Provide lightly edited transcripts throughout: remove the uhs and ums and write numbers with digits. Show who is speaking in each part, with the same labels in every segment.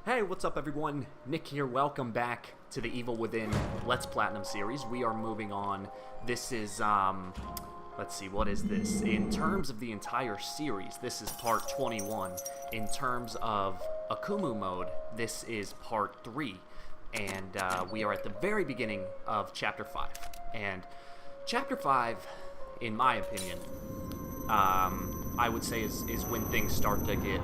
Speaker 1: Hey, what's up everyone? Nick here. Welcome back to the Evil Within Let's Platinum series. We are moving on. This is, let's see, what is this? In terms of the entire series, this is part 21. In terms of AKUMU mode, this is part 3. And we are at the very beginning of Chapter 5. And Chapter 5, in my opinion, I would say is when things start to get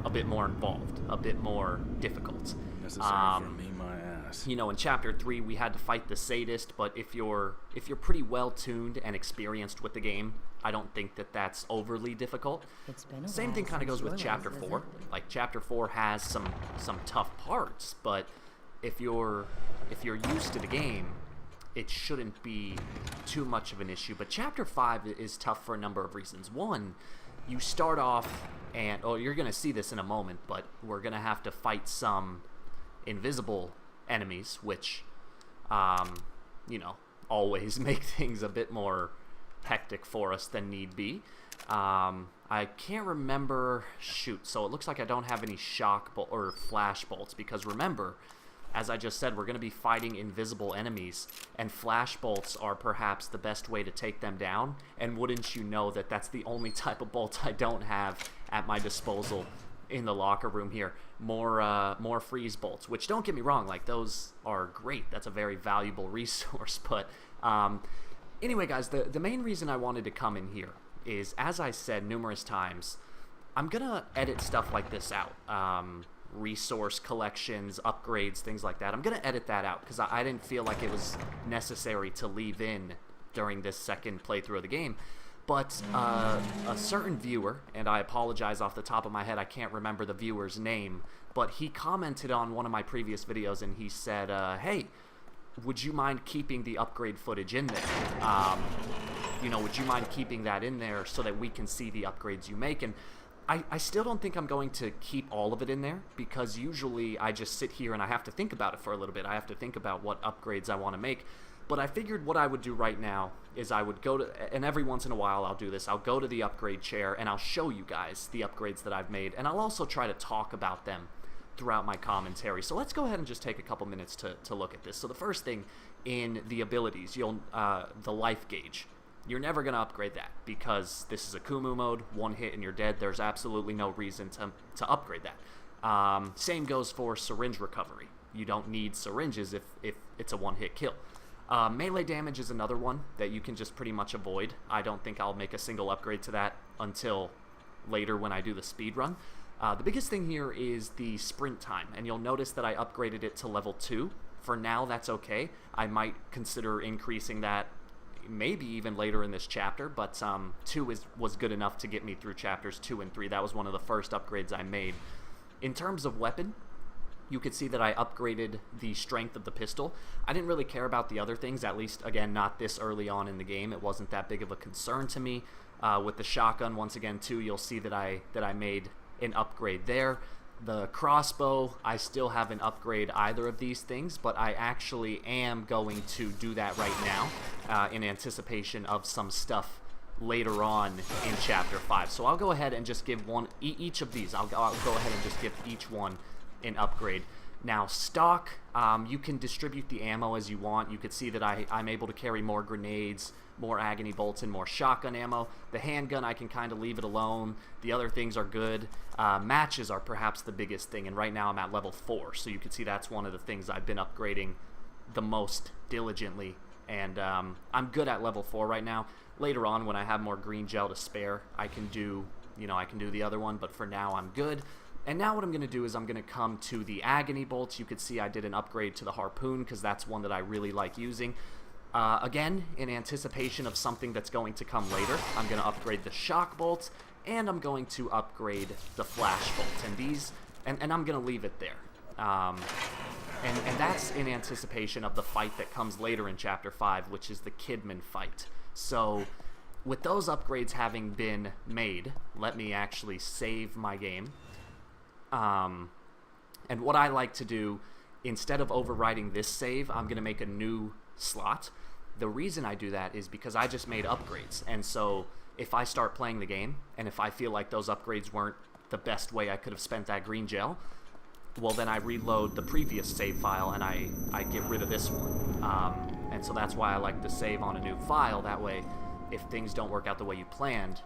Speaker 1: a bit more involved, a bit more difficult.
Speaker 2: Necessary for me, my ass.
Speaker 1: You know, in Chapter 3, we had to fight the sadist, but if you're pretty well tuned and experienced with the game, I don't think that that's overly difficult. Same thing kind of goes with Chapter 4. Like Chapter 4 has some tough parts, but if you're used to the game, it shouldn't be too much of an issue. But Chapter 5 is tough for a number of reasons. One, you start off, and you're going to see this in a moment, but we're going to have to fight some invisible enemies, which, you know, always make things a bit more hectic for us than need be. I can't remember, shoot, so it looks like I don't have any shock or flash bolts, because remember, as I just said, we're going to be fighting invisible enemies, and flash bolts are perhaps the best way to take them down, and wouldn't you know that that's the only type of bolt I don't have at my disposal in the locker room here. More freeze bolts, which, don't get me wrong, like, those are great. That's a very valuable resource, but anyway, guys, the main reason I wanted to come in here is, as I said numerous times, I'm going to edit stuff like this out. Resource collections, upgrades, things like that. I'm going to edit that out because I didn't feel like it was necessary to leave in during this second playthrough of the game. But a certain viewer, and I apologize off the top of my head, I can't remember the viewer's name, but he commented on one of my previous videos and he said, hey, would you mind keeping the upgrade footage in there? You know, would you mind keeping that in there so that we can see the upgrades you make? And I still don't think I'm going to keep all of it in there, because usually I just sit here and I have to think about it for a little bit. I have to think about what upgrades I want to make. But I figured what I would do right now is I would go to, and every once in a while I'll do this, I'll go to the upgrade chair and I'll show you guys the upgrades that I've made, and I'll also try to talk about them throughout my commentary. So let's go ahead and just take a couple minutes to look at this. So the first thing in the abilities, the life gauge. You're never going to upgrade that because this is a AKUMU mode, one hit and you're dead. There's absolutely no reason to upgrade that. Same goes for syringe recovery. You don't need syringes if it's a one-hit kill. Melee damage is another one that you can just pretty much avoid. I don't think I'll make a single upgrade to that until later when I do the speed run. The biggest thing here is the sprint time, and you'll notice that I upgraded it to level 2. For now, that's okay. I might consider increasing that maybe even later in this chapter, but 2 was good enough to get me through chapters 2 and 3. That was one of the first upgrades I made. In terms of weapon, you could see that I upgraded the strength of the pistol. I didn't really care about the other things, at least, again, not this early on in the game. It wasn't that big of a concern to me. With the shotgun, once again, too, you'll see that I made an upgrade there. The crossbow, I still haven't upgraded either of these things, but I actually am going to do that right now in anticipation of some stuff later on in Chapter 5. So I'll go ahead and just give each of these. I'll go ahead and just give each one an upgrade. Now, stock, you can distribute the ammo as you want. You could see that I'm able to carry more grenades, more agony bolts, and more shotgun ammo. The handgun, I can kind of leave it alone. The other things are good. Matches are perhaps the biggest thing, and right now I'm at level 4, so you can see that's one of the things I've been upgrading the most diligently, and I'm good at level 4 right now. Later on, when I have more green gel to spare, I can do the other one, but for now I'm good. And now what I'm going to do is I'm going to come to the agony bolts. You could see I did an upgrade to the harpoon because that's one that I really like using. Again, in anticipation of something that's going to come later, I'm going to upgrade the shock bolts, and I'm going to upgrade the flash bolts. And these, and I'm going to leave it there. And that's in anticipation of the fight that comes later in Chapter 5, which is the Kidman fight. So with those upgrades having been made, let me actually save my game. And what I like to do, instead of overwriting this save, I'm going to make a new slot. The reason I do that is because I just made upgrades, and so if I start playing the game, and if I feel like those upgrades weren't the best way I could have spent that green gel, well, then I reload the previous save file and I get rid of this one. And so that's why I like to save on a new file. That way, if things don't work out the way you planned,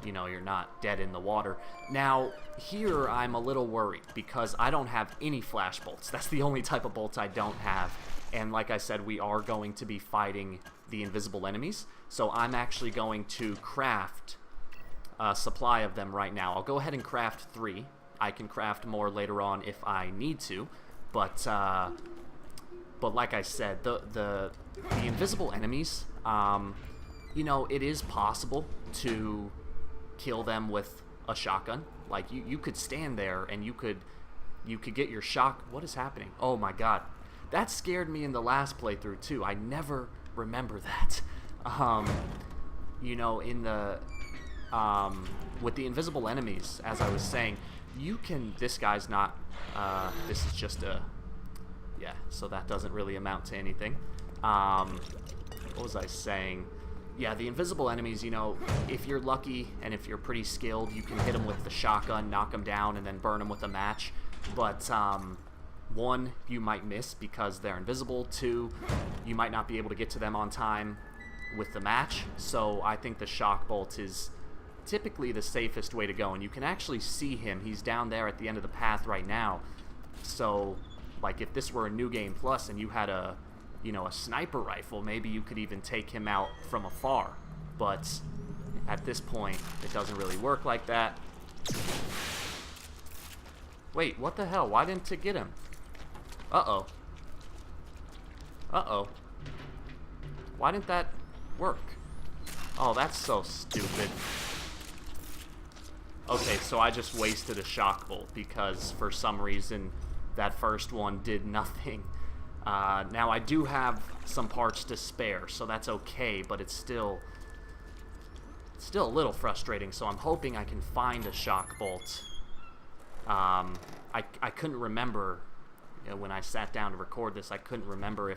Speaker 1: you know, you're not dead in the water. Now, here I'm a little worried because I don't have any flash bolts. That's the only type of bolts I don't have. And like I said, we are going to be fighting the invisible enemies. So I'm actually going to craft a supply of them right now. I'll go ahead and craft 3. I can craft more later on if I need to. But like I said, the invisible enemies, you know, it is possible to kill them with a shotgun. Like, you could stand there and you could get your shock. What is happening? Oh my god. That scared me in the last playthrough too. I never remember that. You know, in the with the invisible enemies, as I was saying, you can, this guy's not, this is just a, yeah, so that doesn't really amount to anything. What was I saying? Yeah, the invisible enemies, you know, if you're lucky and if you're pretty skilled, you can hit them with the shotgun, knock them down, and then burn them with a match. But, 1, you might miss because they're invisible. 2, you might not be able to get to them on time with the match. So I think the shock bolt is typically the safest way to go. And you can actually see him. He's down there at the end of the path right now. So, like, if this were a New Game Plus and you had a, you know, a sniper rifle, maybe you could even take him out from afar. But at this point, it doesn't really work like that. Wait, what the hell? Why didn't it get him? Uh-oh. Uh-oh. Why didn't that work? Oh, that's so stupid. Okay, so I just wasted a shock bolt because for some reason that first one did nothing. Now I do have some parts to spare, so that's okay, but it's still a little frustrating, so I'm hoping I can find a shock bolt. I couldn't remember, you know, when I sat down to record this, I couldn't remember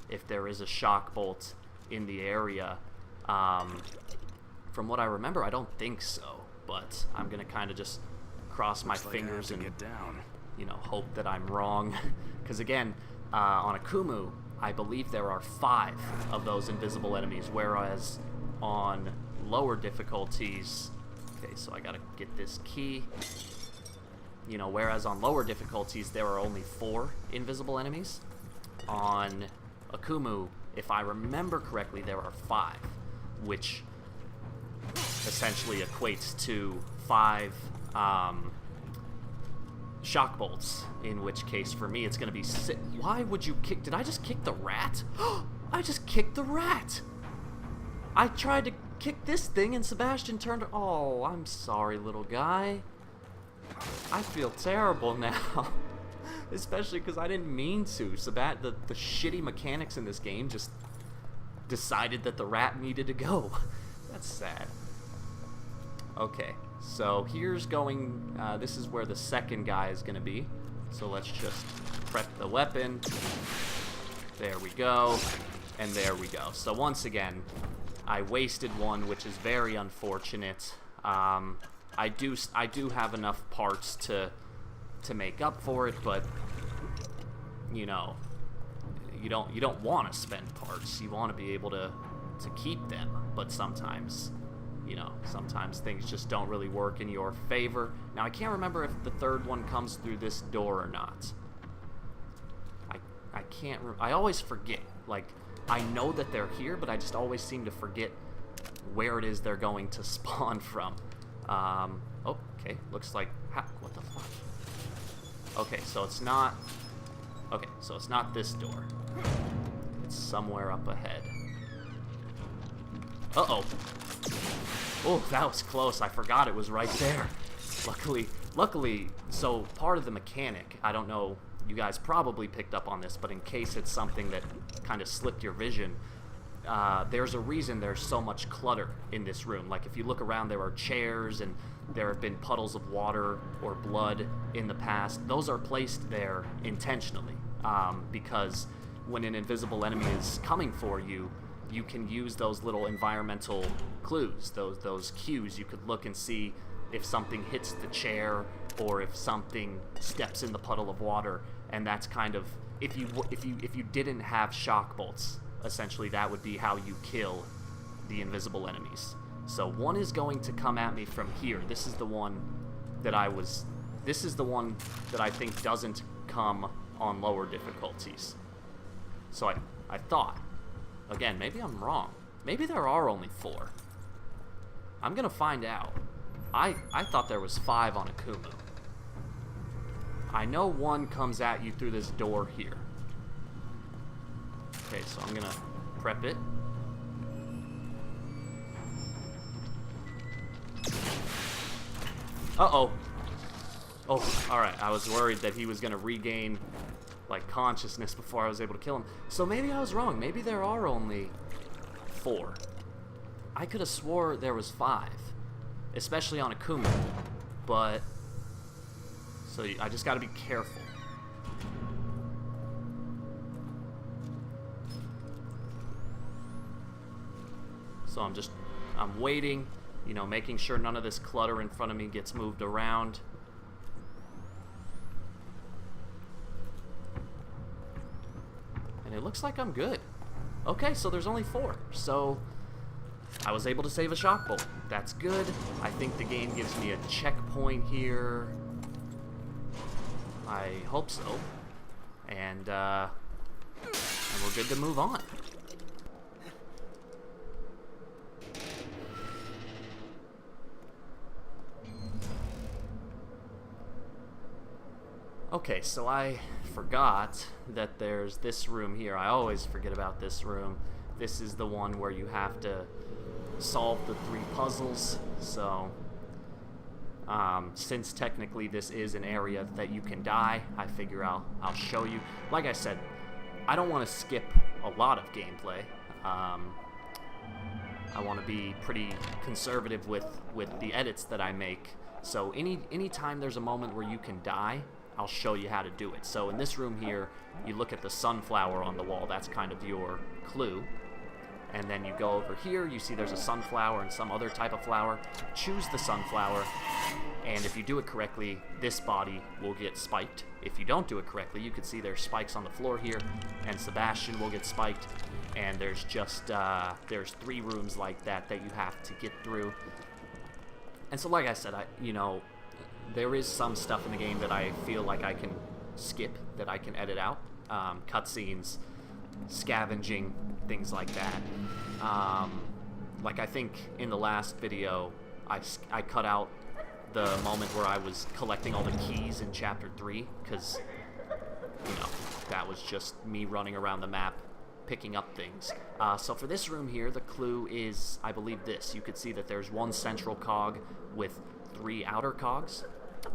Speaker 1: if there is a shock bolt in the area. From what I remember, I don't think so, but I'm gonna kind of just cross my fingers and, you know, hope that I'm wrong. Because again, on AKUMU, I believe there are 5 of those invisible enemies, whereas on lower difficulties, okay, so I gotta get this key. You know, whereas on lower difficulties there are only 4 invisible enemies. On AKUMU, if I remember correctly, there are 5, which essentially equates to 5 shock bolts, in which case for me it's gonna be why would you kick? Did I just kick the rat? I just kicked the rat! I tried to kick this thing and Sebastian turned. Oh, I'm sorry, little guy. I feel terrible now. Especially because I didn't mean to. The shitty mechanics in this game just decided that the rat needed to go. That's sad. Okay, so here's going, this is where the second guy is going to be. So let's just prep the weapon. There we go. And there we go. So once again, I wasted one, which is very unfortunate. I do have enough parts to make up for it, but you know, you don't want to spend parts. You want to be able to keep them, but sometimes, you know, sometimes things just don't really work in your favor. Now I can't remember if the third one comes through this door or not. I can't. I always forget. Like, I know that they're here, but I just always seem to forget where it is they're going to spawn from. Oh, okay, looks like, what the fuck? Okay, so it's not, okay, so it's not this door. It's somewhere up ahead. Uh-oh. Oh, that was close. I forgot it was right there. Luckily, so part of the mechanic, I don't know, you guys probably picked up on this, but in case it's something that kind of slipped your vision, there's a reason there's so much clutter in this room. Like, if you look around, there are chairs and there have been puddles of water or blood in the past. Those are placed there intentionally, because when an invisible enemy is coming for you, you can use those little environmental clues, those cues. You could look and see, if something hits the chair or if something steps in the puddle of water, and that's kind of, if you didn't have shock bolts, essentially that would be how you kill the invisible enemies. So one is going to come at me from here. This is the one that I think doesn't come on lower difficulties. So I thought, again, maybe I'm wrong. Maybe there are only 4. I'm gonna find out. I thought there was 5 on AKUMU. I know one comes at you through this door here. Okay, so I'm gonna prep it. Uh-oh. Oh, alright. I was worried that he was gonna regain, like, consciousness before I was able to kill him. So maybe I was wrong. Maybe there are only 4. I could have swore there was 5. Especially on AKUMU. But... so I just gotta be careful. So I'm waiting, you know, making sure none of this clutter in front of me gets moved around. And it looks like I'm good. Okay, so there's only 4. So I was able to save a shock bolt. That's good. I think the game gives me a checkpoint here. I hope so. And we're good to move on. Okay, so I forgot that there's this room here. I always forget about this room. This is the one where you have to solve the 3 puzzles. So, since technically this is an area that you can die, I figure I'll show you. Like I said, I don't want to skip a lot of gameplay. I want to be pretty conservative with the edits that I make. So any time there's a moment where you can die, I'll show you how to do it. So in this room here, you look at the sunflower on the wall. That's kind of your clue. And then you go over here, you see there's a sunflower and some other type of flower. Choose the sunflower, and if you do it correctly, this body will get spiked. If you don't do it correctly, you can see there's spikes on the floor here, and Sebastian will get spiked. And there's just, there's 3 rooms like that that you have to get through. And so like I said, you know, there is some stuff in the game that I feel like I can skip, that I can edit out. Cutscenes, scavenging, things like that. Like I think in the last video, I cut out the moment where I was collecting all the keys in Chapter 3, because, you know, that was just me running around the map, picking up things. So for this room here, the clue is, I believe, this. You could see that there's 1 central cog with 3 outer cogs.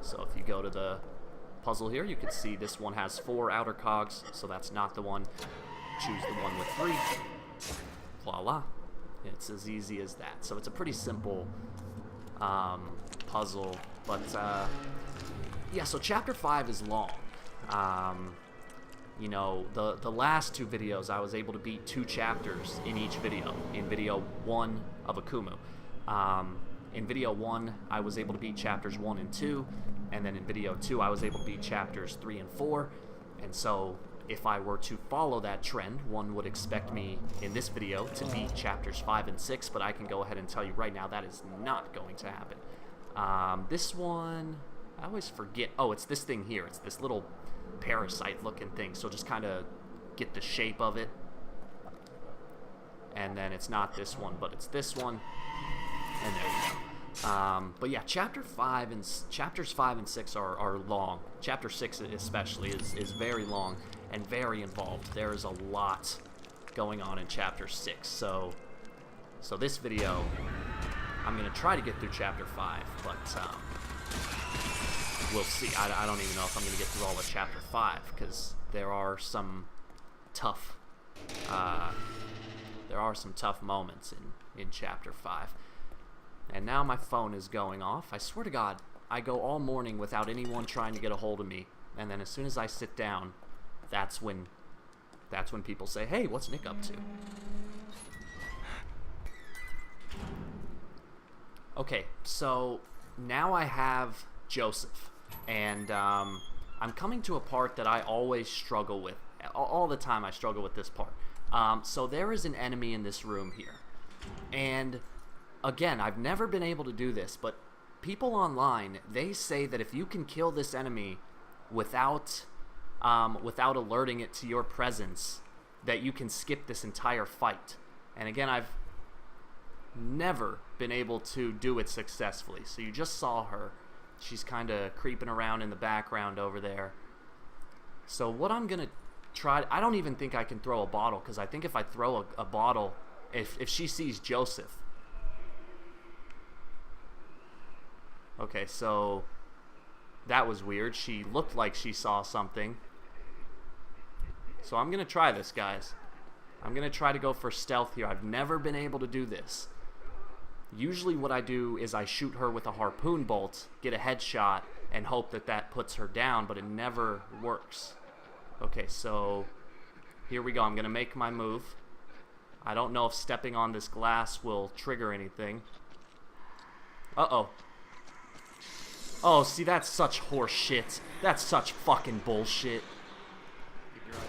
Speaker 1: So if you go to the puzzle here, you can see this one has 4 outer cogs, so that's not the one. Choose the one with 3. Voila. It's as easy as that. So it's a pretty simple puzzle, but yeah, so Chapter 5 is long. You know, the last 2 videos, I was able to beat 2 chapters in each video. In video 1 of AKUMU. In video 1, I was able to beat chapters 1 and 2, and then in video 2, I was able to beat chapters 3 and 4. And so, if I were to follow that trend, one would expect me in this video to beat chapters 5 and 6, but I can go ahead and tell you right now that is not going to happen. This one, I always forget. Oh, it's this thing here. It's this little parasite-looking thing, so just kind of get the shape of it. And then it's not this one, but it's this one. And there you go. But yeah, chapters 5 and 6 are long. Chapter 6 especially is very long and very involved. There is a lot going on in Chapter 6. So this video, I'm going to try to get through Chapter 5, but we'll see. I don't even know if I'm going to get through all of Chapter 5, because there are some tough moments in Chapter 5. And now my phone is going off. I swear to God, I go all morning without anyone trying to get a hold of me, and then as soon as I sit down, that's when people say, "Hey, what's Nick up to?" Okay, so now I have Joseph, and I'm coming to a part that I always struggle with. All the time I struggle with this part. So there is an enemy in this room here. And again, I've never been able to do this, but people online, they say that if you can kill this enemy without alerting it to your presence, that you can skip this entire fight. And again, I've never been able to do it successfully. So you just saw her. She's kind of creeping around in the background over there. So what I'm going to try... I don't even think I can throw a bottle, because I think if I throw a bottle, if she sees Joseph... Okay, so that was weird. She looked like she saw something. So I'm going to try this, guys. I'm going to try to go for stealth here. I've never been able to do this. Usually what I do is I shoot her with a harpoon bolt, get a headshot, and hope that that puts her down, but it never works. Okay, so here we go. I'm going to make my move. I don't know if stepping on this glass will trigger anything. Uh-oh. Oh, see, that's such horse shit. That's such fucking bullshit.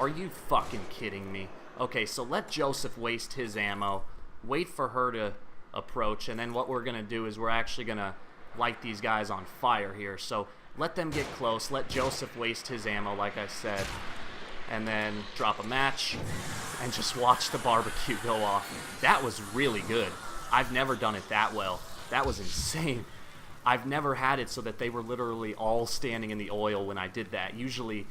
Speaker 1: Are you fucking kidding me? Okay, so let Joseph waste his ammo. Wait for her to approach, and then what we're going to do is we're actually going to light these guys on fire here. So let them get close. Let Joseph waste his ammo, like I said. And then drop a match and just watch the barbecue go off. That was really good. I've never done it that well. That was insane. I've never had it so that they were literally all standing in the oil when I did that. Usually,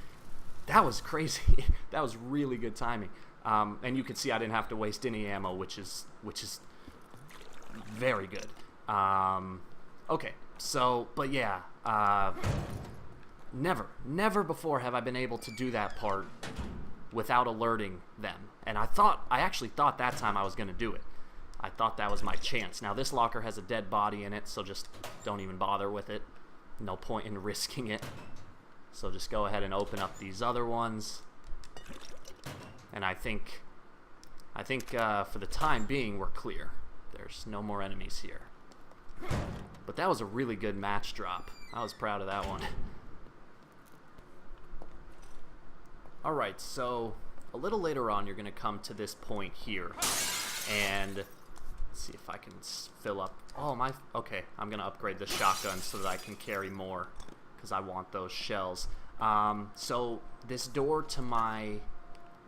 Speaker 1: that was crazy. That was really good timing. And you can see I didn't have to waste any ammo, which is very good. Okay, so, but yeah, never before have I been able to do that part without alerting them. And I actually thought that time I was going to do it. I thought that was my chance. Now, this locker has a dead body in it, so just don't even bother with it. No point in risking it. So just go ahead and open up these other ones. And I think for the time being, we're clear. There's no more enemies here. But that was a really good match drop. I was proud of that one. Alright, so a little later on, you're going to come to this point here. And let's see if I can fill up. Oh, my... Okay, I'm going to upgrade the shotgun so that I can carry more, because I want those shells. So this door to my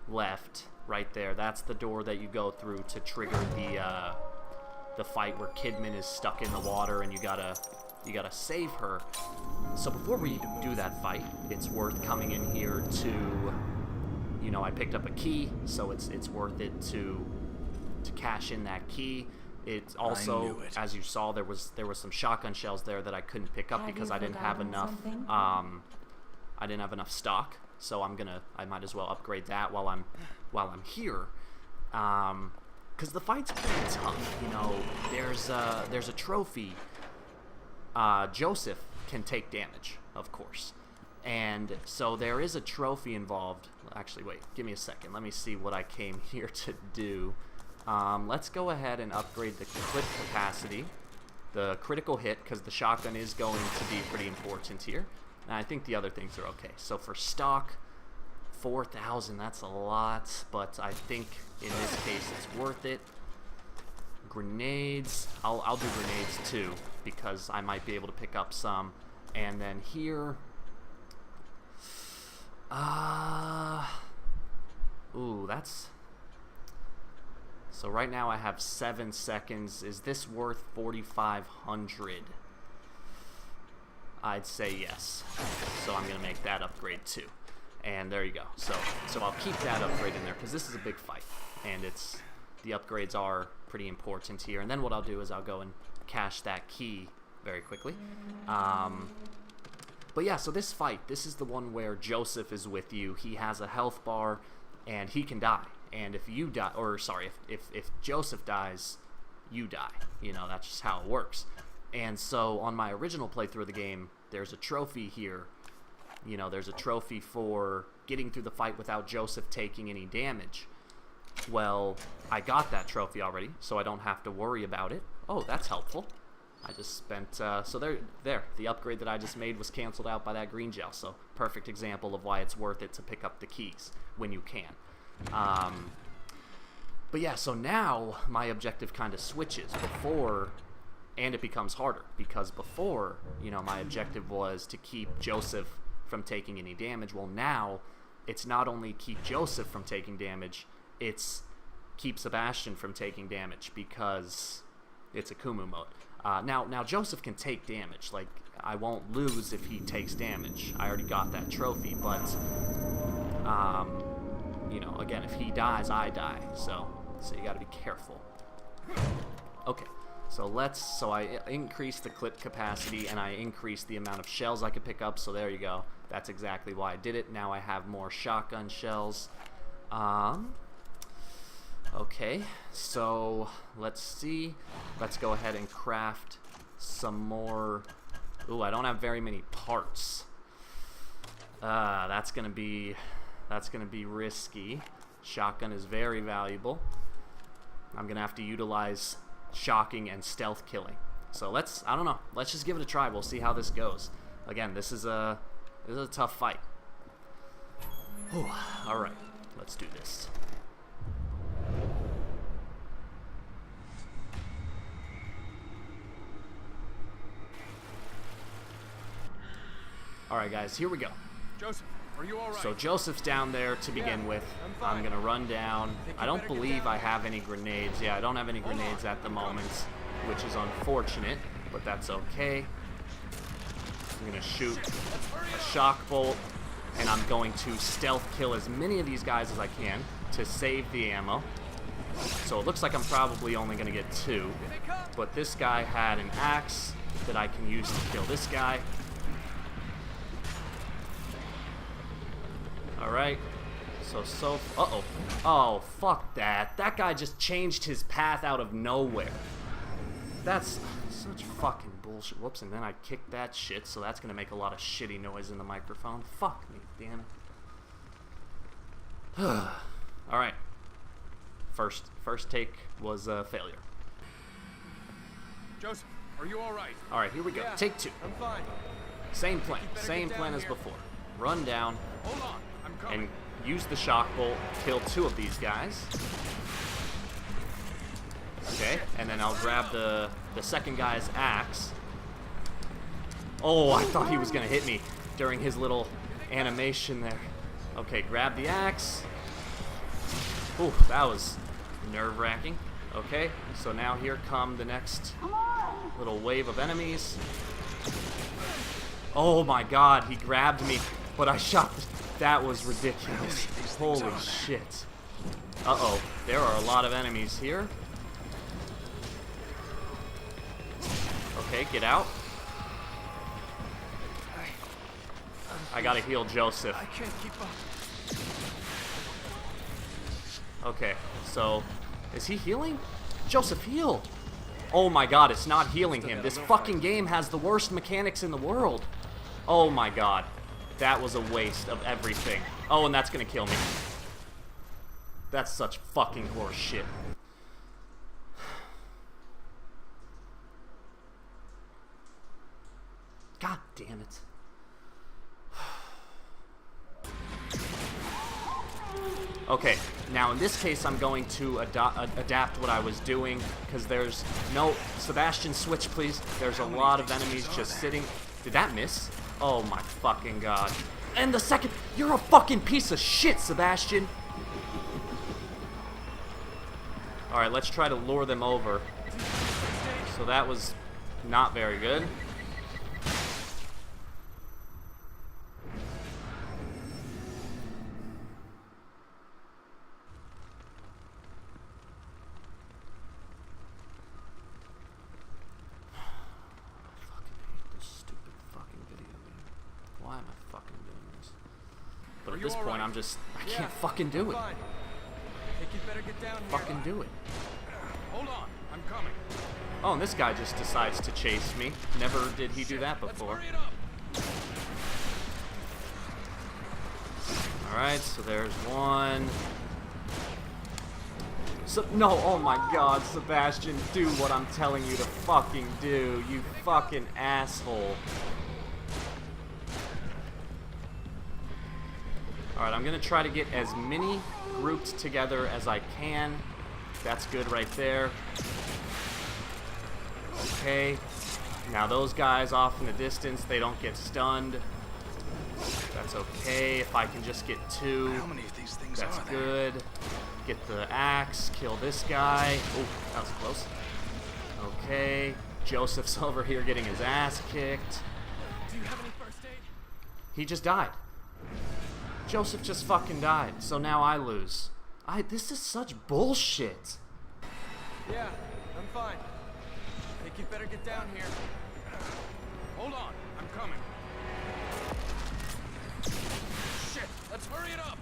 Speaker 1: left, right there, that's the door that you go through to trigger the fight where Kidman is stuck in the water and you gotta save her. So before we do that fight, it's worth coming in here to, you know, I picked up a key, so it's worth it to cash in that key. It's also, as you saw, there was some shotgun shells there that I couldn't pick up because I didn't have enough. I didn't have enough stock, so I might as well upgrade that while I'm here. Because the fight's pretty tough, you know. There's a trophy. Joseph can take damage, of course, and so there is a trophy involved. Actually, wait, give me a second. Let me see what I came here to do. Let's go ahead and upgrade the clip capacity, the critical hit, because the shotgun is going to be pretty important here. And I think the other things are okay. So for stock, 4,000, that's a lot, but I think in this case it's worth it. Grenades, I'll do grenades too, because I might be able to pick up some. And then here, ooh, that's... So right now I have 7 seconds. Is this worth 4,500? I'd say yes. So I'm going to make that upgrade too. And there you go. So I'll keep that upgrade in there because this is a big fight. And the upgrades are pretty important here. And then what I'll do is I'll go and cash that key very quickly. But yeah, so this fight, this is the one where Joseph is with you. He has a health bar and he can die. And if you die, or sorry, if Joseph dies, you die. You know, that's just how it works. And so on my original playthrough of the game, there's a trophy here. You know, there's a trophy for getting through the fight without Joseph taking any damage. Well, I got that trophy already, so I don't have to worry about it. Oh, that's helpful. I just spent, so there, the upgrade that I just made was canceled out by that green gel, so perfect example of why it's worth it to pick up the keys when you can. But yeah, so now my objective kind of switches before, and it becomes harder, because before, you know, my objective was to keep Joseph from taking any damage. Well, now, it's not only keep Joseph from taking damage, it's keep Sebastian from taking damage, because it's AKUMU mode. Now Joseph can take damage. Like, I won't lose if he takes damage. I already got that trophy, but, you know, again, if he dies, I die. So you gotta be careful. Okay, so I increased the clip capacity, and I increased the amount of shells I could pick up, so there you go. That's exactly why I did it. Now I have more shotgun shells. Okay, so let's see. Let's go ahead and craft some more. Ooh, I don't have very many parts. That's gonna be risky. Shotgun is very valuable. I'm gonna have to utilize shocking and stealth killing. So I don't know. Let's just give it a try. We'll see how this goes. Again, this is a tough fight. Whew. All right, let's do this. Alright guys, here we go.
Speaker 3: Joseph, are you alright?
Speaker 1: So Joseph's down there to begin with. I'm gonna run down. I don't believe I have any grenades. Yeah, I don't have any grenades at the moment, which is unfortunate, but that's okay. I'm gonna shoot a shock bolt, and I'm going to stealth kill as many of these guys as I can to save the ammo. So it looks like I'm probably only gonna get 2, but this guy had an axe that I can use to kill this guy. Alright, uh-oh. Oh, fuck that. That guy just changed his path out of nowhere. That's such fucking bullshit. Whoops, and then I kicked that shit, so that's gonna make a lot of shitty noise in the microphone. Fuck me, damn it. Alright. First take was a failure.
Speaker 3: Joseph, are you alright?
Speaker 1: Alright, here we go.
Speaker 3: Yeah,
Speaker 1: Take 2.
Speaker 3: I'm fine.
Speaker 1: Same plan as before. Run down.
Speaker 3: Hold on.
Speaker 1: And use the shock bolt, kill 2 of these guys. Okay, and then I'll grab the second guy's axe. Oh, I thought he was gonna hit me during his little animation there. Okay, grab the axe. Ooh, that was nerve-wracking. Okay, so now here come the next little wave of enemies. Oh my god, he grabbed me, but I shot that was ridiculous. Holy shit. Uh-oh. There are a lot of enemies here. Okay, get out. I gotta heal Joseph.
Speaker 3: I can't keep up.
Speaker 1: Okay, so is he healing? Joseph, heal! Oh my god, it's not healing him. This fucking game has the worst mechanics in the world. Oh my god. That was a waste of everything. Oh, and that's gonna kill me. That's such fucking horse shit. God damn it. Okay, now in this case I'm going to adapt what I was doing, because there's no... Sebastian, switch please. There's a lot of enemies just sitting... Did that miss? Oh my fucking god. And the second... You're a fucking piece of shit, Sebastian! Alright, let's try to lure them over. So that was not very good. But at this point, I'm just... I can't fucking do it.
Speaker 3: I think you'd better get down here.
Speaker 1: Fucking do it.
Speaker 3: Hold on, I'm coming.
Speaker 1: Oh, and this guy just decides to chase me. Never did he do that before. Alright, so there's one. No, oh my god, Sebastian, do what I'm telling you to fucking do, you fucking asshole. Alright, I'm gonna try to get as many grouped together as I can. That's good right there. Okay. Now those guys off in the distance, they don't get stunned. That's okay. If I can just get 2,
Speaker 2: How many of these things
Speaker 1: that's
Speaker 2: are there?
Speaker 1: good. Get the axe, kill this guy. Oh, that was close. Okay. Joseph's over here getting his ass kicked.
Speaker 3: Do you have any first aid?
Speaker 1: He just died. Joseph just fucking died. So now I lose. This is such bullshit.
Speaker 3: Yeah, I'm fine. Think you'd better get down here. Hold on, I'm coming. Shit, let's hurry it up.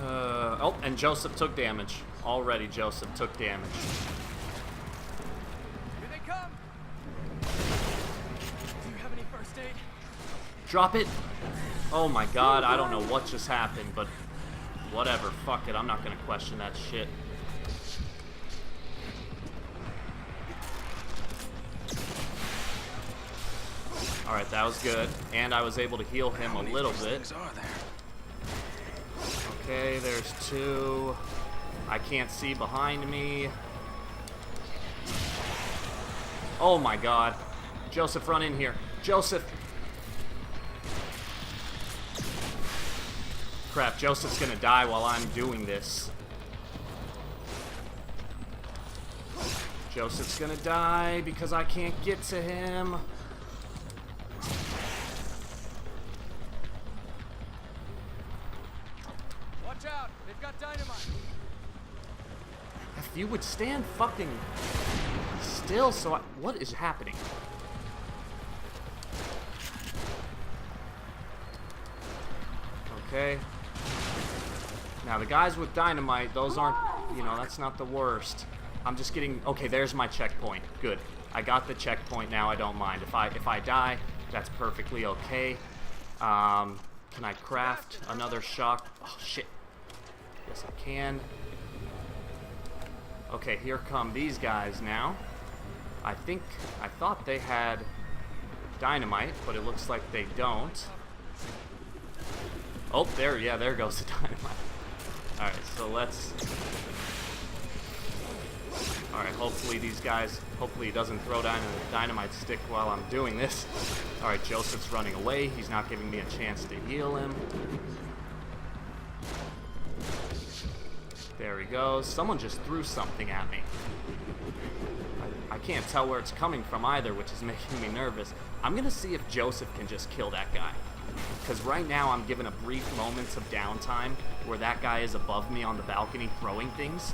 Speaker 1: Oh, and Joseph took damage. Already Joseph took damage.
Speaker 3: Here they come. Do you have any first aid?
Speaker 1: Drop it. Oh my god, I don't know what just happened, but whatever. Fuck it, I'm not gonna question that shit. Alright, that was good. And I was able to heal him a little bit. Okay, there's 2. I can't see behind me. Oh my god. Joseph, run in here. Joseph! Crap, Joseph's gonna die while I'm doing this. Joseph's gonna die because I can't get to him.
Speaker 3: Watch out, they've got dynamite.
Speaker 1: If you would stand fucking still, so what is happening? Okay. Now the guys with dynamite, those aren't, that's not the worst. I'm just getting, okay, there's my checkpoint. Good. I got the checkpoint now, I don't mind. If I die, that's perfectly okay. Can I craft another shock? Oh, shit. Yes, I can. Okay, here come these guys now. I thought they had dynamite, but it looks like they don't. Oh, there goes the dynamite. Alright, so let's... Alright, hopefully these guys... Hopefully he doesn't throw down a dynamite stick while I'm doing this. Alright, Joseph's running away. He's not giving me a chance to heal him. There he goes. Someone just threw something at me. I can't tell where it's coming from either, which is making me nervous. I'm gonna see if Joseph can just kill that guy. Because right now I'm given a brief moments of downtime where that guy is above me on the balcony throwing things.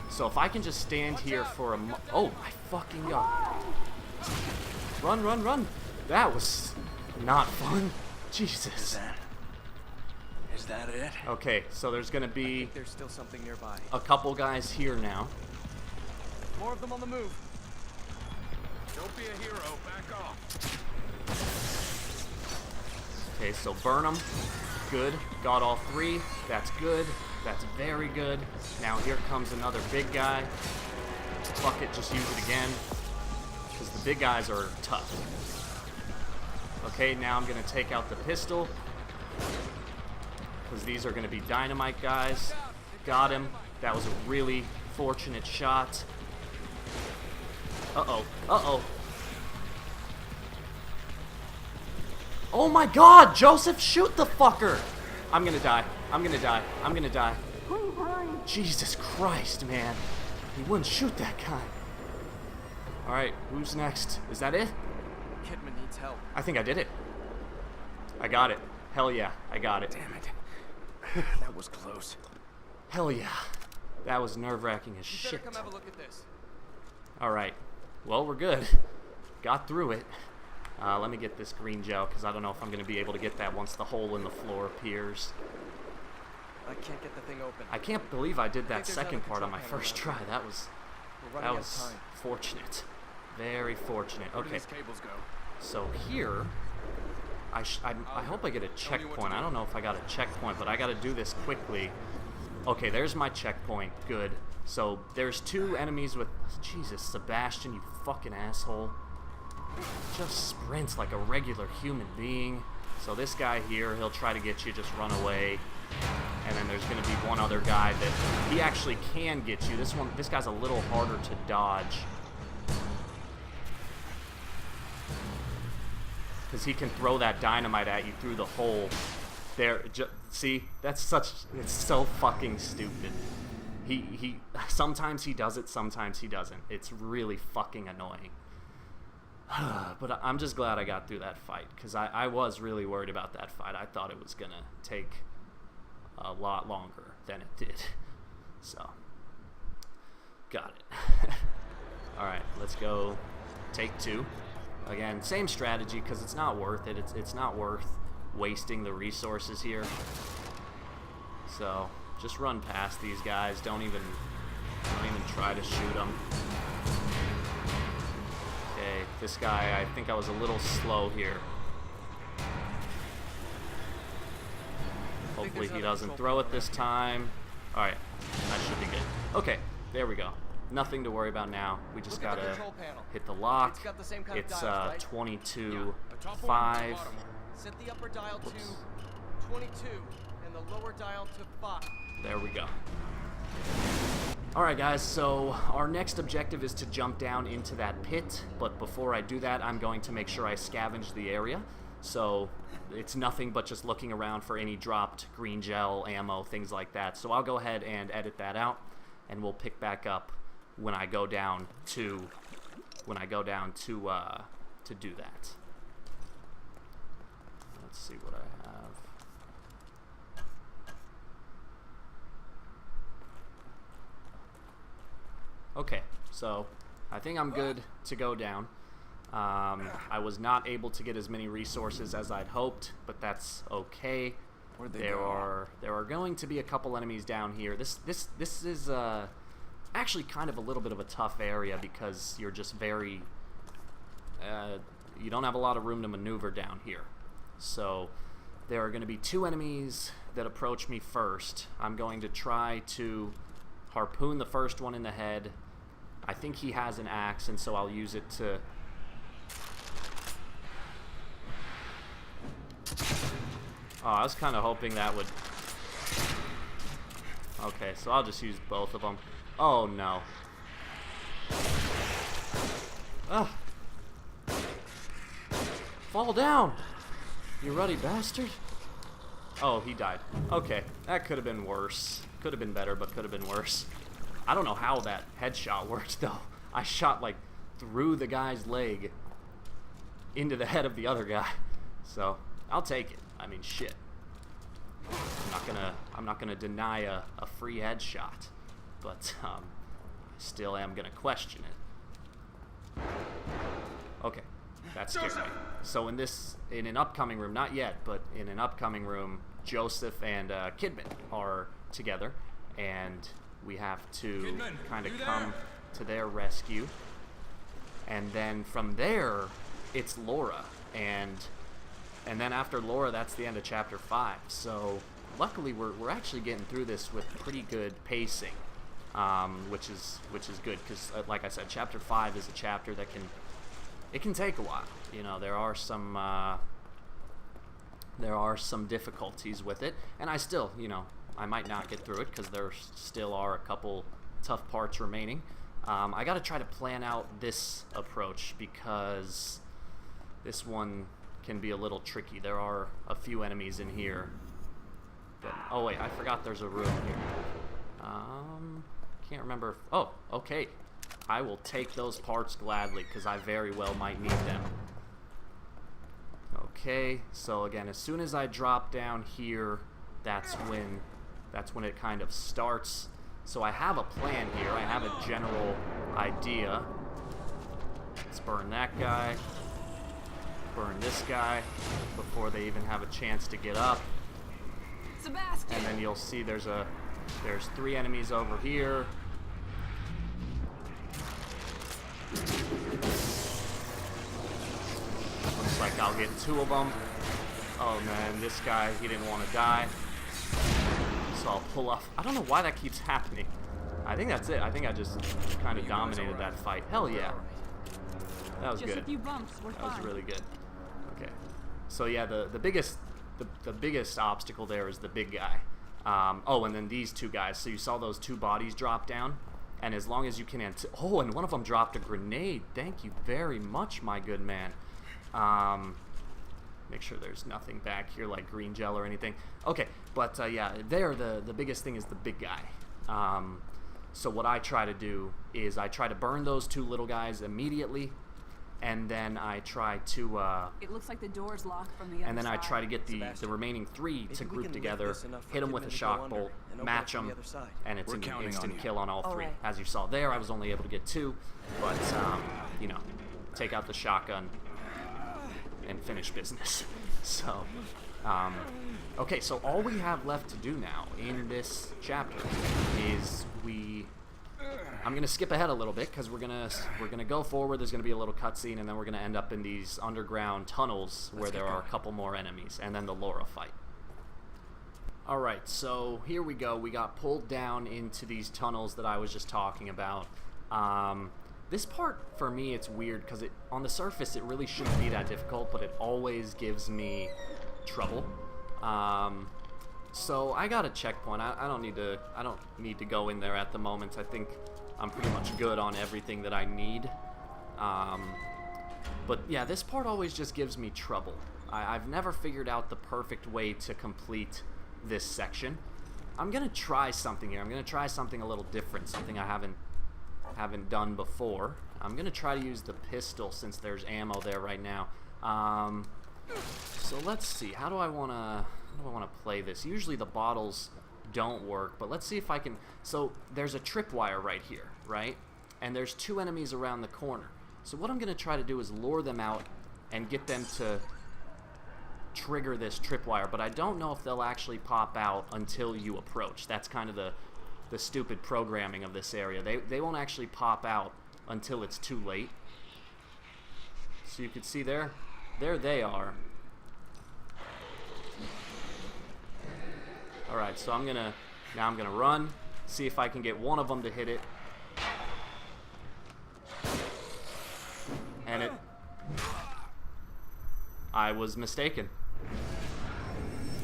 Speaker 1: So if I can just stand here for a oh my fucking god. Run, run, run. That was not fun. Jesus.
Speaker 2: Is that it?
Speaker 1: Okay, so there's gonna be
Speaker 3: I think there's still something nearby.
Speaker 1: a couple guys here now.
Speaker 3: More of them on the move. Don't be a hero, back off.
Speaker 1: Okay, so burn them. Good. Got all 3. That's good. That's very good. Now here comes another big guy. Fuck it, just use it again. Because the big guys are tough. Okay, now I'm going to take out the pistol. Because these are going to be dynamite guys. Got him. That was a really fortunate shot. Uh-oh. Uh-oh. Oh my god, Joseph, shoot the fucker! I'm gonna die. I'm gonna die. I'm gonna die. Jesus Christ, man. He wouldn't shoot that guy. Alright, who's next? Is that it?
Speaker 3: Kidman needs help.
Speaker 1: I think I did it. I got it. Hell yeah, I got it.
Speaker 2: Damn it. That was close.
Speaker 1: Hell yeah. That was nerve-wracking as
Speaker 3: You
Speaker 1: shit.
Speaker 3: better come have a look at this.
Speaker 1: Alright. Well, we're good. Got through it. Let me get this green gel, because I don't know if I'm going to be able to get that once the hole in the floor appears.
Speaker 3: I can't get the thing open.
Speaker 1: I can't believe I did that
Speaker 3: there's
Speaker 1: second
Speaker 3: another
Speaker 1: part on my
Speaker 3: control
Speaker 1: first
Speaker 3: panel
Speaker 1: try.
Speaker 3: around
Speaker 1: That was
Speaker 3: We're running out of time.
Speaker 1: fortunate. Very fortunate.
Speaker 3: Where do
Speaker 1: Okay,
Speaker 3: these cables go?
Speaker 1: so here, I hope I get a checkpoint. I don't know if I got a checkpoint, but I got to do this quickly. Okay, there's my checkpoint. Good. So there's 2 enemies with... Jesus, Sebastian, you fucking asshole. Just sprints like a regular human being. So this guy here, he'll try to get you, just run away. And then there's going to be one other guy that he actually can get you. This guy's a little harder to dodge. Because he can throw that dynamite at you through the hole. There, see, it's so fucking stupid. Sometimes he does it, sometimes he doesn't. It's really fucking annoying. But I'm just glad I got through that fight, because I was really worried about that fight. I thought it was going to take a lot longer than it did. So, got it. Alright, let's go take 2. Again, same strategy, because it's not worth it. It's not worth wasting the resources here. So, just run past these guys. Don't even try to shoot them. Okay, this guy, I think I was a little slow here. Hopefully he doesn't throw it this time. Alright, that should be good. Okay, there we go. Nothing to worry about now. We just gotta hit the lock. It's 22, 5.
Speaker 3: Set the upper dial to 22 and the lower dial to 5.
Speaker 1: There we go. Alright guys, so our next objective is to jump down into that pit, but before I do that, I'm going to make sure I scavenge the area. So it's nothing but just looking around for any dropped green gel, ammo, things like that. So I'll go ahead and edit that out, and we'll pick back up when I go down to do that. Let's see what I have. Okay, so I think I'm good to go down. I was not able to get as many resources as I'd hoped, but that's okay. There are going to be a couple enemies down here. This is actually kind of a little bit of a tough area because you're just very you don't have a lot of room to maneuver down here. So there are going to be 2 enemies that approach me first. I'm going to try to harpoon the first one in the head. I think he has an axe, and so I'll use it to... Oh, I was kind of hoping that would... Okay, so I'll just use both of them. Oh, no. Ugh. Fall down, you ruddy bastard. Oh, he died. Okay, that could have been worse. Could have been better, but could have been worse. I don't know how that headshot worked, though. I shot, like, through the guy's leg into the head of the other guy. So, I'll take it. I mean, shit. I'm not gonna deny a free headshot, but I still am gonna question it. Okay, that scared me. So in an upcoming room, not yet, but in an upcoming room, Joseph and Kidman are together, and we have to kind of come to their rescue. And then from there, it's Laura, and then after Laura, that's the end of chapter 5. So luckily, we're actually getting through this with pretty good pacing, which is good because, like I said, chapter 5 is a chapter that can take a while. You know, there are some difficulties with it, and I still, you know, I might not get through it because there still are a couple tough parts remaining. I got to try to plan out this approach because this one can be a little tricky. There are a few enemies in here. But, oh wait, I forgot there's a room here. Can't remember. Oh, okay. I will take those parts gladly because I very well might need them. Okay, so again, as soon as I drop down here, that's when it kind of starts. So I have a plan here. I have a general idea. Let's burn that guy. Burn this guy before they even have a chance to get up.
Speaker 4: Sebastian.
Speaker 1: And then you'll see there's 3 enemies over here. Looks like I'll get 2 of them. Oh man, this guy, he didn't want to die. So So I'll pull off. I don't know why that keeps happening. I think that's it. I think I just kind of dominated that fight. Hell yeah. That was
Speaker 4: Just
Speaker 1: good.
Speaker 4: a few bumps. We're
Speaker 1: That was
Speaker 4: fine.
Speaker 1: really good. Okay. So yeah, the biggest obstacle there is the big guy. Oh, and then these two guys. So you saw those two bodies drop down, and as long as you can oh, and one of them dropped a grenade. Thank you very much, my good man. Make sure there's nothing back here like green gel or anything. Okay, but yeah, there the biggest thing is the big guy. So what I try to do is I try to burn those two little guys immediately, and then I try to
Speaker 4: It looks like the door's locked from the other
Speaker 1: and then
Speaker 4: side.
Speaker 1: I try to get the
Speaker 2: Sebastian,
Speaker 1: remaining three to
Speaker 2: maybe we
Speaker 1: group
Speaker 2: can
Speaker 1: together,
Speaker 2: lift this enough for
Speaker 1: hit them with
Speaker 2: Kidman
Speaker 1: a
Speaker 2: to go
Speaker 1: shock
Speaker 2: under
Speaker 1: bolt,
Speaker 2: and open
Speaker 1: match
Speaker 2: up from
Speaker 1: them,
Speaker 2: the other side.
Speaker 1: and it's
Speaker 5: We're
Speaker 1: an
Speaker 5: counting on
Speaker 1: instant
Speaker 5: you.
Speaker 1: kill on all three.
Speaker 4: right.
Speaker 1: As you saw there, I was only able to get two, but you know, take out the shotgun and finish business. So, okay, so all we have left to do now in this chapter is I'm gonna skip ahead a little bit because we're gonna go forward. There's gonna be a little cutscene, and then we're gonna end up in these underground tunnels where there are a couple more enemies, and then the Laura fight. All right, so here we go. We got pulled down into these tunnels that I was just talking about. This part for me, it's weird because on the surface it really shouldn't be that difficult, but it always gives me trouble. So I got a checkpoint. I don't need to go in there at the moment. I think I'm pretty much good on everything that I need. But yeah, this part always just gives me trouble. I've never figured out the perfect way to complete this section. I'm gonna try something here. I'm gonna try something a little different, something I haven't done before. I'm gonna try to use the pistol since there's ammo there right now. So let's see. How do I wanna play this? Usually the bottles don't work, but let's see if I can. So there's a tripwire right here, right? And there's two enemies around the corner. So what I'm gonna try to do is lure them out and get them to trigger this tripwire, but I don't know if they'll actually pop out until you approach. That's kind of the stupid programming of this area. They won't actually pop out until it's too late. So you can see there they are. Alright, so I'm gonna run, see if I can get one of them to hit it. And I was mistaken.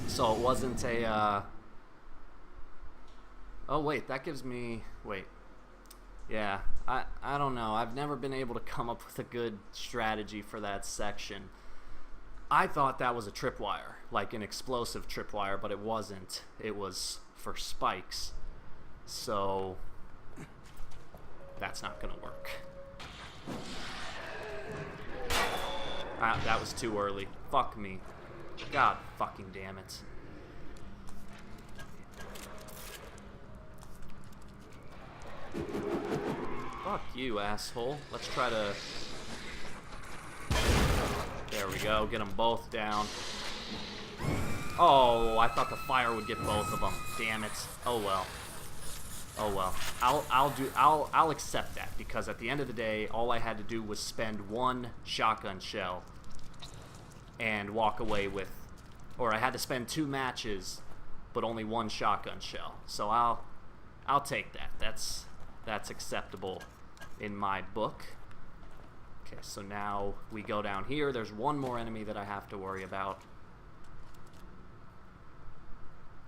Speaker 1: So it wasn't a, oh wait, that gives me, wait. Yeah, I don't know. I've never been able to come up with a good strategy for that section. I thought that was a tripwire, like an explosive tripwire, but it wasn't. It was for spikes. So that's not gonna work. That was too early. Fuck me. God fucking damn it. Fuck you, asshole. Let's try to... There we go. Get them both down. Oh, I thought the fire would get both of them. Damn it. Oh well. Oh well. I'll accept that, because at the end of the day, all I had to do was spend one shotgun shell and walk away with, or I had to spend 2 matches, but only 1 shotgun shell. So I'll take that. That's acceptable in my book. Okay, so now we go down here. There's one more enemy that I have to worry about.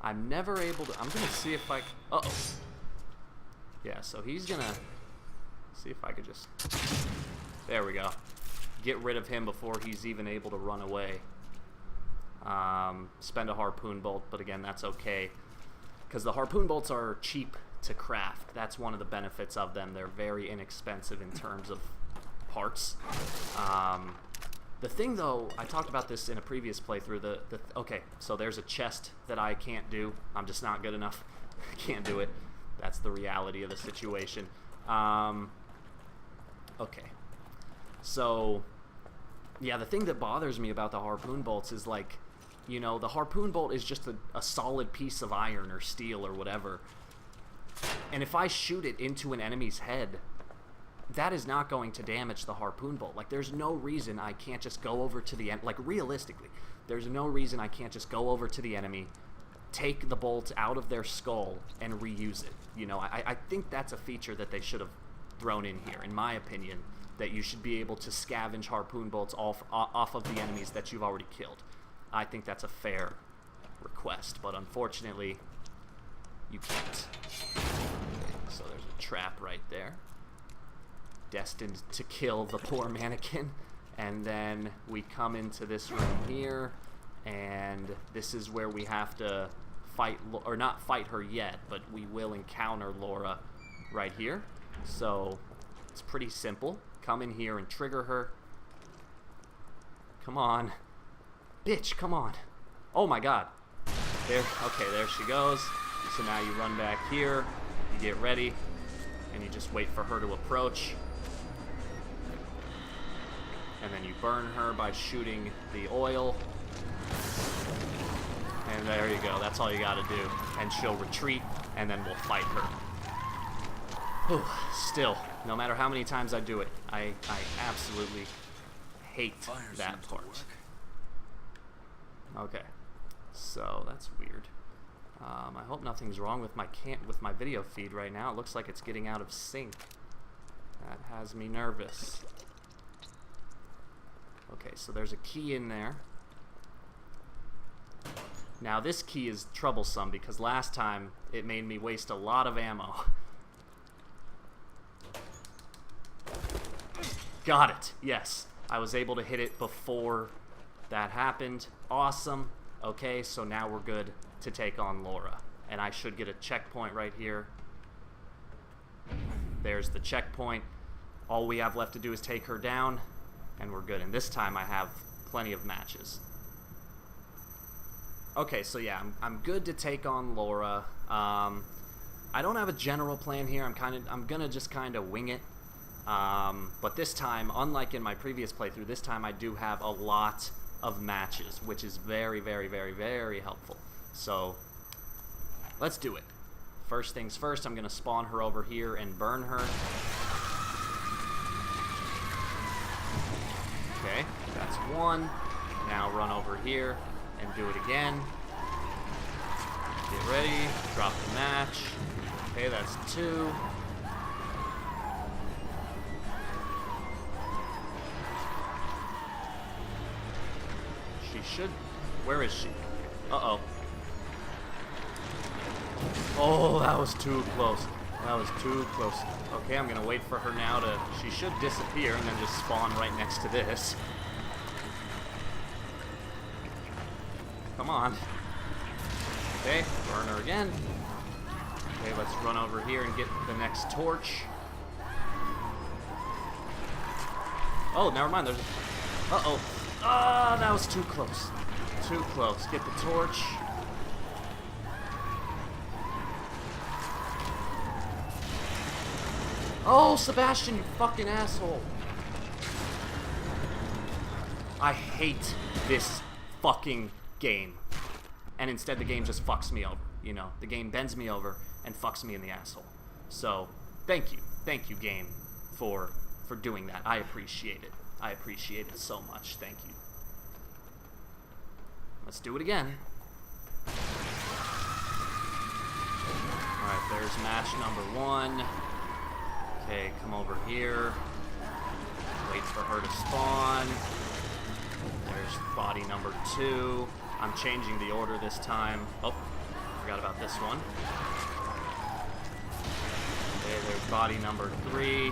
Speaker 1: I'm never able to... I'm going to see if I... Uh-oh. Yeah, so he's going to... See if I could just... There we go. Get rid of him before he's even able to run away. Spend a harpoon bolt, but again, that's okay. Because the harpoon bolts are cheap to craft. That's one of the benefits of them. They're very inexpensive in terms of parts. The thing, though, I talked about this in a previous playthrough. Okay, so there's a chest that I can't do. I'm just not good enough. I can't do it. That's the reality of the situation. Okay. So, yeah, the thing that bothers me about the harpoon bolts is, like, you know, the harpoon bolt is just a solid piece of iron or steel or whatever. And if I shoot it into an enemy's head, that is not going to damage the harpoon bolt. Like, there's no reason I can't just go over to the end. Like, realistically, there's no reason I can't just go over to the enemy, take the bolt out of their skull and reuse it. You know, I think that's a feature that they should have thrown in here, in my opinion, that you should be able to scavenge harpoon bolts off of the enemies that you've already killed. I think that's a fair request, but unfortunately, you can't. So there's a trap right there, destined to kill the poor mannequin. And then we come into this room here, and this is where we have to fight, or not fight her yet, but we will encounter Laura right here. So it's pretty simple. Come in here and trigger her. Come on. Bitch, come on. Oh my god. There, okay, there she goes. So now you run back here, you get ready, and you just wait for her to approach. And then you burn her by shooting the oil. And there you go, that's all you gotta do. And she'll retreat, and then we'll fight her. Whew. Still, no matter how many times I do it, I absolutely hate that part. Okay, so that's weird. I hope nothing's wrong with my video feed right now. It looks like it's getting out of sync. That has me nervous. Okay, so there's a key in there. Now this key is troublesome because last time it made me waste a lot of ammo. Got it. Yes. I was able to hit it before that happened. Awesome. Okay, so now we're good to take on Laura. And I should get a checkpoint right here. There's the checkpoint. All we have left to do is take her down, and we're good. And this time I have plenty of matches. Okay, so yeah, I'm good to take on Laura. I don't have a general plan here. I'm gonna just kind of wing it. But this time, unlike in my previous playthrough, this time I do have a lot of matches, which is very, very, very, very helpful. So let's do it. First things first, I'm gonna spawn her over here and burn her. Okay, that's one. Now run over here and do it again. Get ready, drop the match. Okay, that's two. She should... Where is she? Uh-oh. Oh, that was too close. That was too close. Okay, I'm gonna wait for her now to... She should disappear and then just spawn right next to this. Come on. Okay, burn her again. Okay, let's run over here and get the next torch. Oh, never mind. There's... Uh-oh. Ah, that was too close. Too close. Get the torch. Oh, Sebastian, you fucking asshole. I hate this fucking game. And instead the game just fucks me over. You know, the game bends me over and fucks me in the asshole. So, thank you. Thank you, game, for doing that. I appreciate it. I appreciate it so much. Thank you. Let's do it again. Alright, there's match number one. Okay, come over here. Wait for her to spawn. There's body number two. I'm changing the order this time. Oh, forgot about this one. Okay, there's body number three.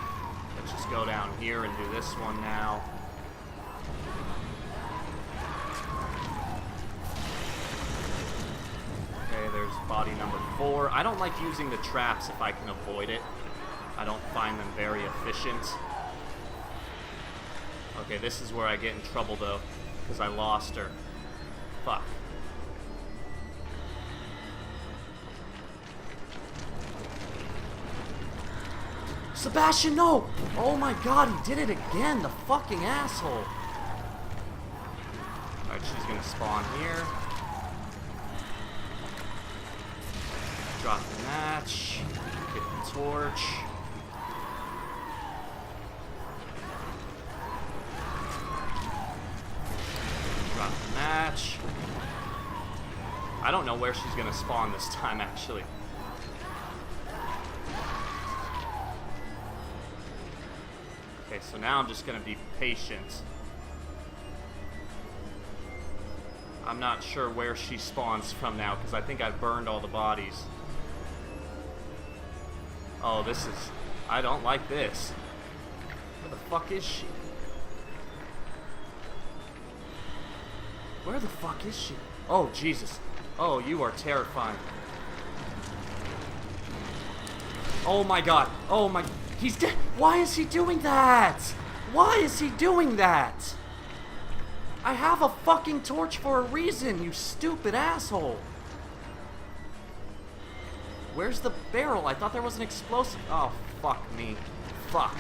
Speaker 1: Let's just go down here and do this one now. Okay, there's body number four. I don't like using the traps if I can avoid it. I don't find them very efficient. Okay, this is where I get in trouble though, because I lost her. Fuck. Sebastian, no! Oh my god, he did it again, the fucking asshole. Alright, she's gonna spawn here. Drop the match. Get the torch. Drop the match. don't know where she's gonna spawn this time, actually. Okay, so now I'm just gonna be patient. I'm not sure where she spawns from now, because I think I've burned all the bodies. Oh, this is... I don't like this. Where the fuck is she? Where the fuck is she? Oh, Jesus. Oh, you are terrifying. Oh my god. Oh my... He's dead. Why is he doing that? Why is he doing that? I have a fucking torch for a reason, you stupid asshole. Where's the barrel? I thought there was an explosive. Oh, fuck me. Fuck.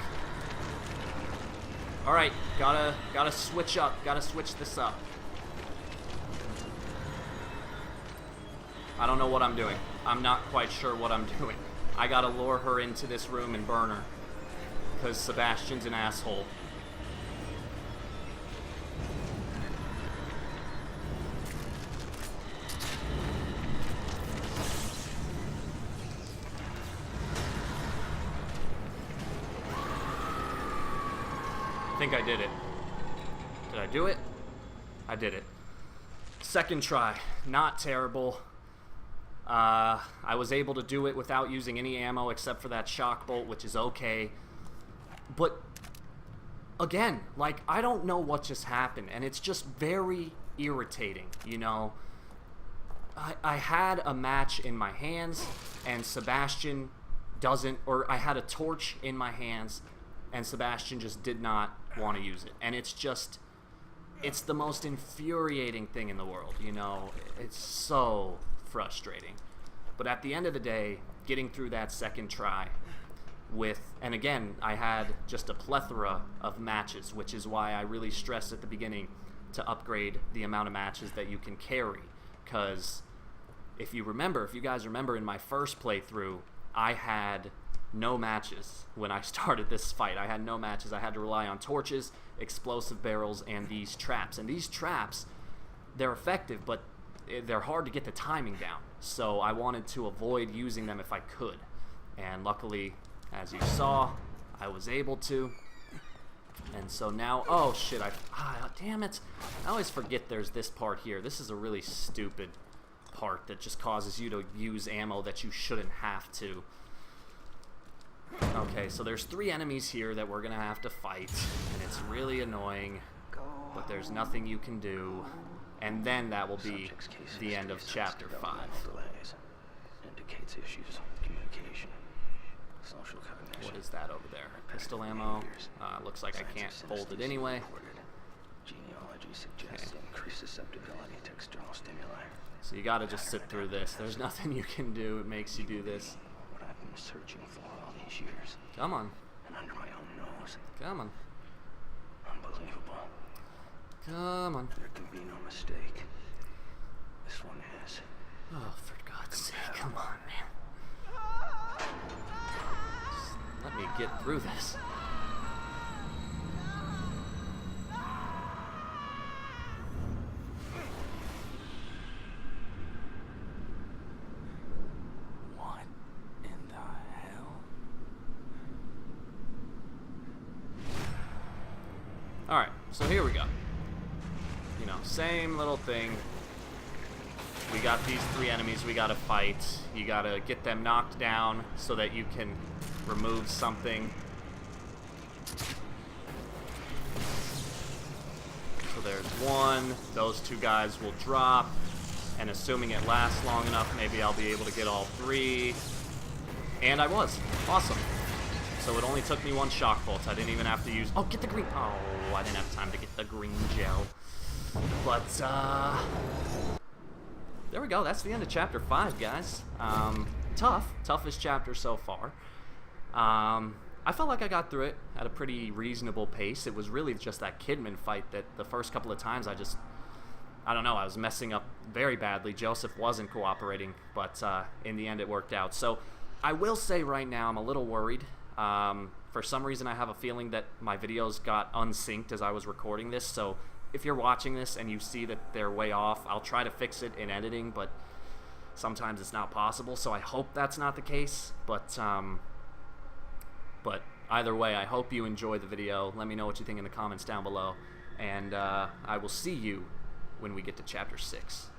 Speaker 1: Alright, gotta switch up. Gotta switch this up. I don't know what I'm doing. I'm not quite sure what I'm doing. I gotta lure her into this room and burn her. Because Sebastian's an asshole. I think I did it. Did I do it? I did it. Second try. Not terrible. I was able to do it without using any ammo except for that shock bolt, which is okay. But, again, like, I don't know what just happened, and it's just very irritating, you know? I had a match in my hands, and Sebastian doesn't, or I had a torch in my hands, and Sebastian just did not want to use it. And it's just, it's the most infuriating thing in the world, you know? It's so frustrating. But at the end of the day, getting through that second try with, and again, I had just a plethora of matches, which is why I really stressed at the beginning to upgrade the amount of matches that you can carry. Because if you guys remember in my first playthrough, I had no matches when I started this fight. I had no matches. I had to rely on torches, explosive barrels, and these traps. And these traps, they're effective, but they're hard to get the timing down. So I wanted to avoid using them if I could. And luckily, as you saw, I was able to. And so now, oh shit, damn it. I always forget there's this part here. This is a really stupid part that just causes you to use ammo that you shouldn't have to. Okay, so there's 3 enemies here that we're gonna have to fight, and it's really annoying, but there's nothing you can do, and then that will be the end of chapter 5.
Speaker 2: Indicates issues with communication, social cognition.
Speaker 1: What is that over there? Pistol ammo. Looks like I can't hold it anyway.
Speaker 2: Genealogy suggests increased susceptibility to external stimuli.
Speaker 1: So you gotta just sit through this. There's nothing you can do. It makes you do this.
Speaker 2: What I've been searching for all these years.
Speaker 1: Come on.
Speaker 2: And under my own nose.
Speaker 1: Come on.
Speaker 2: Unbelievable.
Speaker 1: Come on.
Speaker 2: There can be no mistake. This one is.
Speaker 1: Oh, for God's sake, come on, man. Just let me get through this.
Speaker 2: What in the hell?
Speaker 1: Alright, so here we go. You know, same little thing. We got these 3 enemies we gotta fight. You gotta get them knocked down so that you can remove something. So there's 1. Those 2 guys will drop. And assuming it lasts long enough, maybe I'll be able to get all 3. And I was. Awesome. So it only took me 1 shock bolt. I didn't even have to use... Oh, get the green... Oh, I didn't have time to get the green gel. But, there we go. That's the end of chapter 5, guys. Toughest chapter so far. I felt like I got through it at a pretty reasonable pace. It was really just that Kidman fight that the first couple of times I don't know, I was messing up very badly. Joseph wasn't cooperating, but in the end it worked out. So I will say right now I'm a little worried. For some reason I have a feeling that my videos got unsynced as I was recording this, so if you're watching this and you see that they're way off, I'll try to fix it in editing, but sometimes it's not possible, so I hope that's not the case, but either way, I hope you enjoy the video. Let me know what you think in the comments down below, and I will see you when we get to Chapter 6.